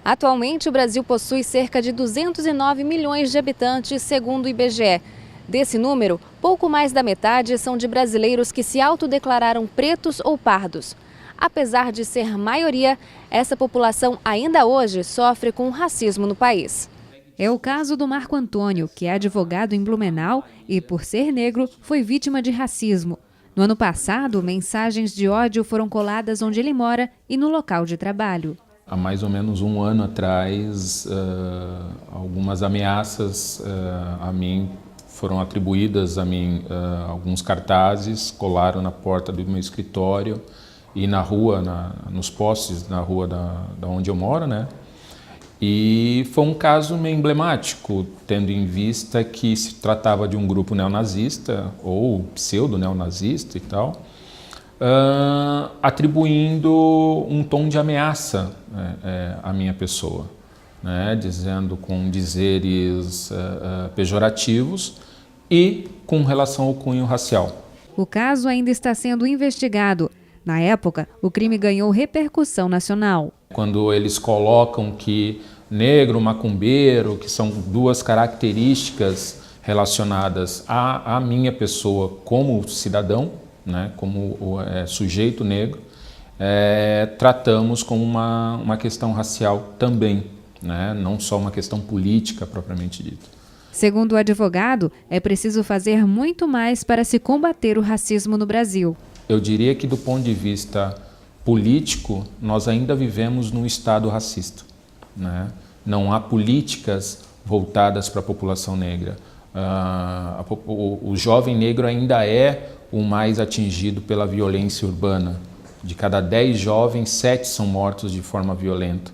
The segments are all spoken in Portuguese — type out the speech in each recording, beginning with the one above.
Atualmente, o Brasil possui cerca de 209 milhões de habitantes, segundo o IBGE. Desse número, pouco mais da metade são de brasileiros que se autodeclararam pretos ou pardos. Apesar de ser maioria, essa população ainda hoje sofre com o racismo no país. É o caso do Marco Antônio, que é advogado em Blumenau e, por ser negro, foi vítima de racismo. No ano passado, mensagens de ódio foram coladas onde ele mora e no local de trabalho. Há mais ou menos um ano atrás, algumas ameaças a mim foram atribuídas a mim, alguns cartazes colaram na porta do meu escritório e na rua, nos postes na rua da onde eu moro, né? E foi um caso meio emblemático, tendo em vista que se tratava de um grupo neonazista ou pseudo-neonazista e tal, atribuindo um tom de ameaça à minha pessoa, né? Dizendo com dizeres pejorativos e com relação ao cunho racial. O caso ainda está sendo investigado. Na época, o crime ganhou repercussão nacional. Quando eles colocam que negro, macumbeiro, que são duas características relacionadas à minha pessoa como cidadão, né, como sujeito negro, tratamos como uma questão racial também, né, não só uma questão política propriamente dita. Segundo o advogado, é preciso fazer muito mais para se combater o racismo no Brasil. Eu diria que do ponto de vista político, nós ainda vivemos num estado racista, né? Não há políticas voltadas para a população negra. O jovem negro ainda é o mais atingido pela violência urbana. De cada 10 jovens, 7 são mortos de forma violenta.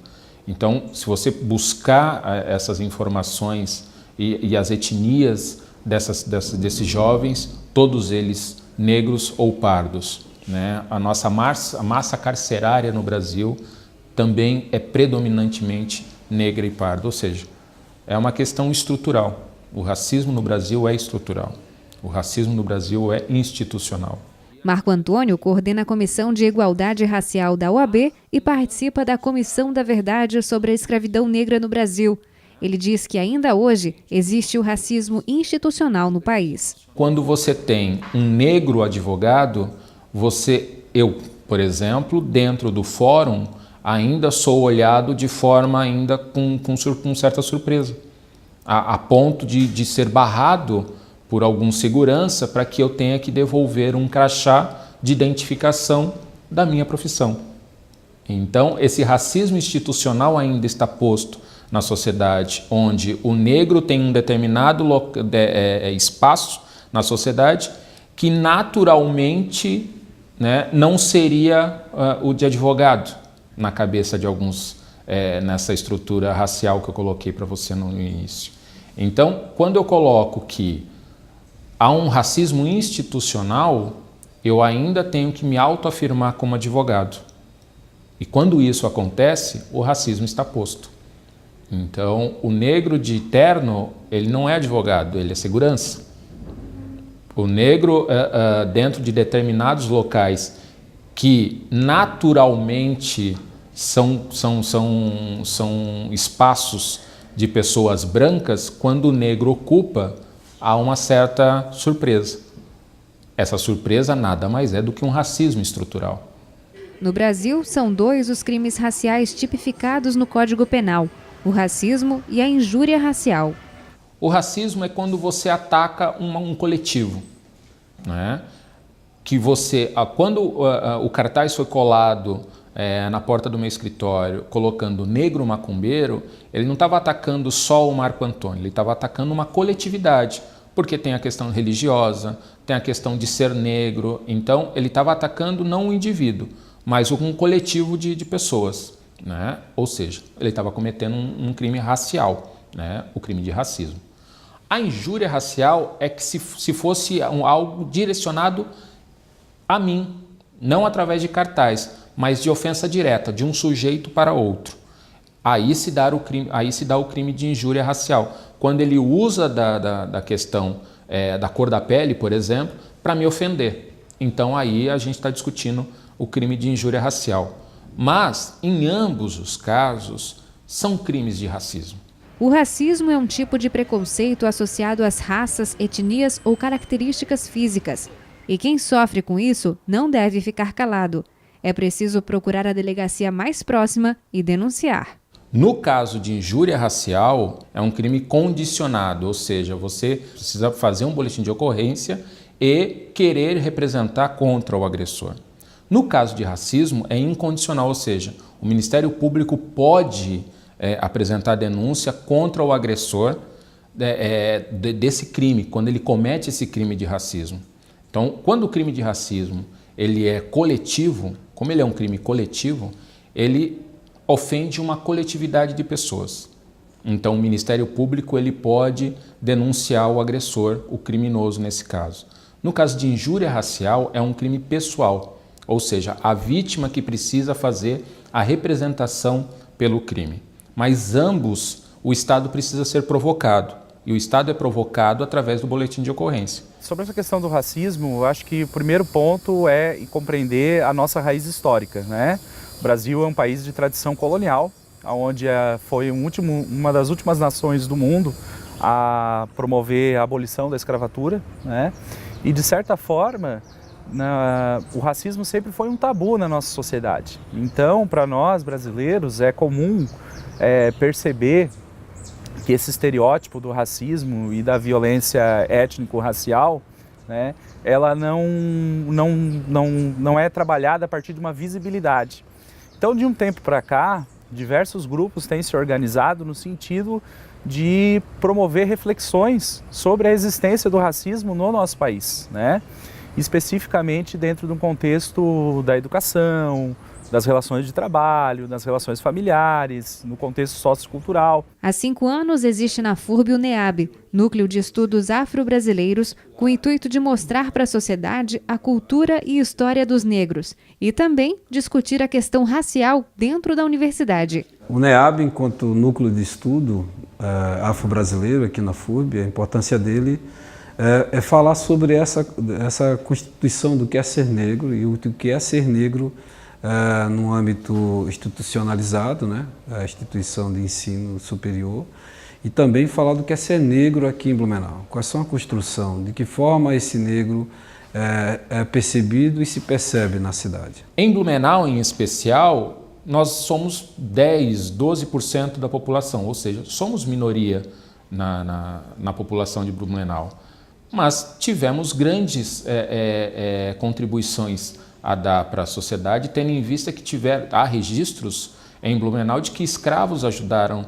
Então, se você buscar essas informações e as etnias desses jovens, todos eles negros ou pardos, né? A nossa massa carcerária no Brasil também é predominantemente negra e parda, ou seja, é uma questão estrutural. O racismo no Brasil é estrutural, o racismo no Brasil é institucional. Marco Antônio coordena a Comissão de Igualdade Racial da OAB e participa da Comissão da Verdade sobre a Escravidão Negra no Brasil. Ele diz que ainda hoje existe o racismo institucional no país. Quando você tem um negro advogado, eu, por exemplo, dentro do fórum, ainda sou olhado de forma ainda com certa surpresa, a ponto de ser barrado por algum segurança para que eu tenha que devolver um crachá de identificação da minha profissão. Então, esse racismo institucional ainda está posto na sociedade, onde o negro tem um determinado espaço na sociedade que naturalmente, né, não seria o de advogado na cabeça de alguns nessa estrutura racial que eu coloquei para você no início. Então, quando eu coloco que há um racismo institucional, eu ainda tenho que me autoafirmar como advogado. E quando isso acontece, o racismo está posto. Então, o negro de terno, ele não é advogado, ele é segurança. O negro, dentro de determinados locais que naturalmente são espaços de pessoas brancas, quando o negro ocupa, há uma certa surpresa. Essa surpresa nada mais é do que um racismo estrutural. No Brasil, são 2 os crimes raciais tipificados no Código Penal: o racismo e a injúria racial. O racismo é quando você ataca um coletivo, né? Que quando o cartaz foi colado na porta do meu escritório, colocando negro macumbeiro, ele não estava atacando só o Marco Antônio, ele estava atacando uma coletividade, porque tem a questão religiosa, tem a questão de ser negro, então ele estava atacando não o indivíduo, mas um coletivo de pessoas, né? Ou seja, ele estava cometendo um crime racial, né? O crime de racismo. A injúria racial é que se fosse algo direcionado a mim, não através de cartaz, mas de ofensa direta, de um sujeito para outro. Aí se dá o crime de injúria racial, quando ele usa da questão da cor da pele, por exemplo, para me ofender. Então aí a gente está discutindo o crime de injúria racial. Mas, em ambos os casos, são crimes de racismo. O racismo é um tipo de preconceito associado às raças, etnias ou características físicas. E quem sofre com isso não deve ficar calado. É preciso procurar a delegacia mais próxima e denunciar. No caso de injúria racial, é um crime condicionado, ou seja, você precisa fazer um boletim de ocorrência e querer representar contra o agressor. No caso de racismo, é incondicional, ou seja, o Ministério Público pode apresentar denúncia contra o agressor desse crime, quando ele comete esse crime de racismo. Então, quando o crime de racismo ele é coletivo, como ele é um crime coletivo, ele ofende uma coletividade de pessoas. Então, o Ministério Público ele pode denunciar o agressor, o criminoso nesse caso. No caso de injúria racial, é um crime pessoal, ou seja, a vítima que precisa fazer a representação pelo crime. Mas ambos, o Estado precisa ser provocado, e o Estado é provocado através do boletim de ocorrência. Sobre essa questão do racismo, eu acho que o primeiro ponto é compreender a nossa raiz histórica, né? O Brasil é um país de tradição colonial, onde foi uma das últimas nações do mundo a promover a abolição da escravatura, né? E de certa forma, o racismo sempre foi um tabu na nossa sociedade. Então, para nós brasileiros, é comum perceber que esse estereótipo do racismo e da violência étnico-racial, né, ela não é trabalhada a partir de uma visibilidade. Então, de um tempo para cá, diversos grupos têm se organizado no sentido de promover reflexões sobre a existência do racismo no nosso país, né? Especificamente dentro de um contexto da educação, das relações de trabalho, das relações familiares, no contexto sociocultural. Há 5 anos existe na FURB o NEAB, Núcleo de Estudos Afro-Brasileiros, com o intuito de mostrar para a sociedade a cultura e história dos negros e também discutir a questão racial dentro da universidade. O NEAB, enquanto núcleo de estudo afro-brasileiro aqui na FURB, a importância dele é falar sobre essa constituição do que é ser negro e o que é ser negro no âmbito institucionalizado, né? A instituição de ensino superior, e também falar do que é ser negro aqui em Blumenau. Quais são a construção, de que forma esse negro é percebido e se percebe na cidade. Em Blumenau, em especial, nós somos 12% da população, ou seja, somos minoria na população de Blumenau. Mas tivemos grandes contribuições a dar para a sociedade, tendo em vista que há registros em Blumenau de que escravos ajudaram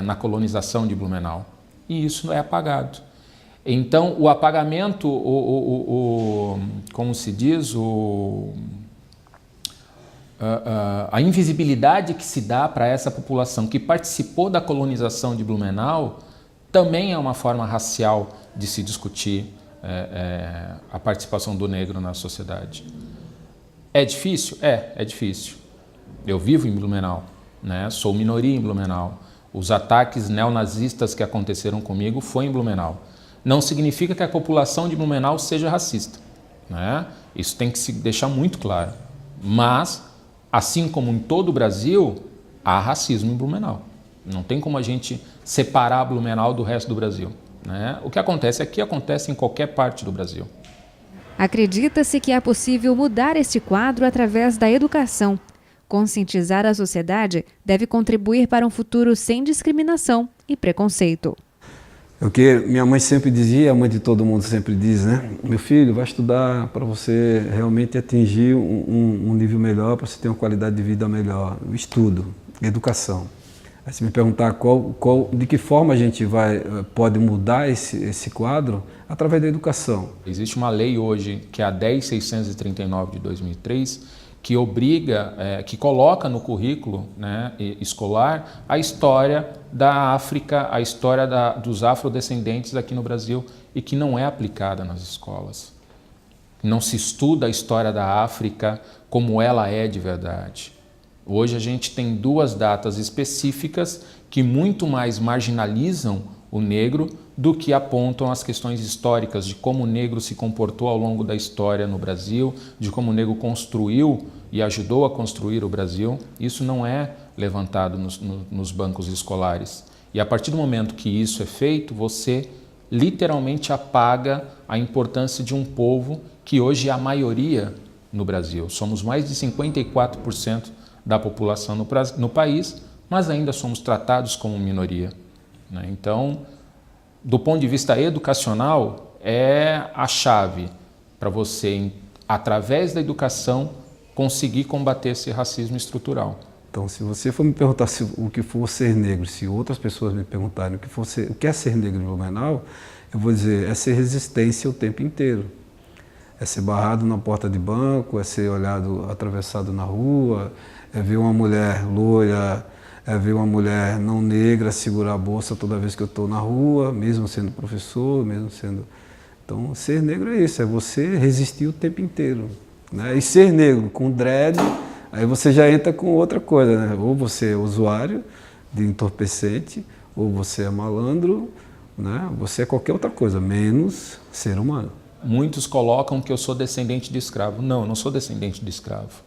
na colonização de Blumenau. E isso não é apagado. Então, o apagamento, como se diz, a invisibilidade que se dá para essa população que participou da colonização de Blumenau também é uma forma racial de se discutir a participação do negro na sociedade. É difícil? É difícil. Eu vivo em Blumenau, né? Sou minoria em Blumenau. Os ataques neonazistas que aconteceram comigo foi em Blumenau. Não significa que a população de Blumenau seja racista, né? Isso tem que se deixar muito claro. Mas, assim como em todo o Brasil, há racismo em Blumenau. Não tem como a gente separar Blumenau do resto do Brasil, né? O que acontece aqui acontece em qualquer parte do Brasil. Acredita-se que é possível mudar este quadro através da educação. Conscientizar a sociedade deve contribuir para um futuro sem discriminação e preconceito. É o que minha mãe sempre dizia, a mãe de todo mundo sempre diz, né? Meu filho, vai estudar para você realmente atingir um nível melhor, para você ter uma qualidade de vida melhor. O estudo, educação. Aí se me perguntar de que forma a gente pode mudar esse quadro, através da educação. Existe uma lei hoje, que é a 10.639 de 2003, que obriga, que coloca no currículo, né, escolar a história da África, a história dos afrodescendentes aqui no Brasil e que não é aplicada nas escolas. Não se estuda a história da África como ela é de verdade. Hoje a gente tem 2 datas específicas que muito mais marginalizam o negro do que apontam as questões históricas de como o negro se comportou ao longo da história no Brasil, de como o negro construiu e ajudou a construir o Brasil. Isso não é levantado nos bancos escolares. E a partir do momento que isso é feito, você literalmente apaga a importância de um povo que hoje é a maioria no Brasil. Somos mais de 54% da população no país, mas ainda somos tratados como minoria, né? Então, do ponto de vista educacional, é a chave para você, através da educação, conseguir combater esse racismo estrutural. Então, se você for me perguntar o que for ser negro, se outras pessoas me perguntarem o que é ser negro em Blumenau, eu vou dizer, é ser resistência o tempo inteiro. É ser barrado na porta de banco, é ser olhado, atravessado na rua, é ver uma mulher loira, é ver uma mulher não negra segurar a bolsa toda vez que eu estou na rua, mesmo sendo professor, mesmo sendo... Então, ser negro é isso, é você resistir o tempo inteiro, né? E ser negro com dread, aí você já entra com outra coisa, né? Ou você é usuário de entorpecente, ou você é malandro, né? Você é qualquer outra coisa, menos ser humano. Muitos colocam que eu sou descendente de escravo. Não, eu não sou descendente de escravo.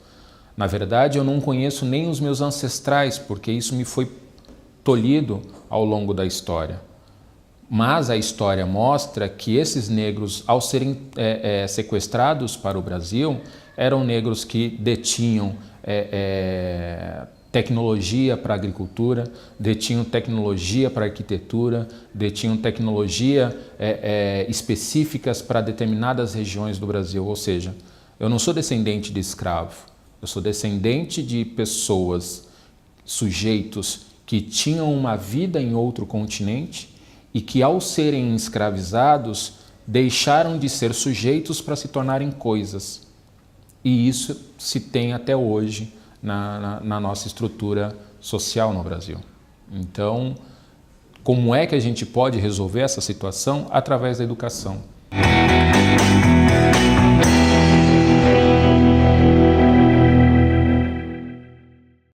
Na verdade, eu não conheço nem os meus ancestrais, porque isso me foi tolhido ao longo da história. Mas a história mostra que esses negros, ao serem sequestrados para o Brasil, eram negros que detinham tecnologia para a agricultura, detinham tecnologia para a arquitetura, detinham tecnologia específicas para determinadas regiões do Brasil. Ou seja, eu não sou descendente de escravo, eu sou descendente de pessoas, sujeitos que tinham uma vida em outro continente e que, ao serem escravizados, deixaram de ser sujeitos para se tornarem coisas. E isso se tem até hoje na nossa estrutura social no Brasil. Então, como é que a gente pode resolver essa situação? Através da educação.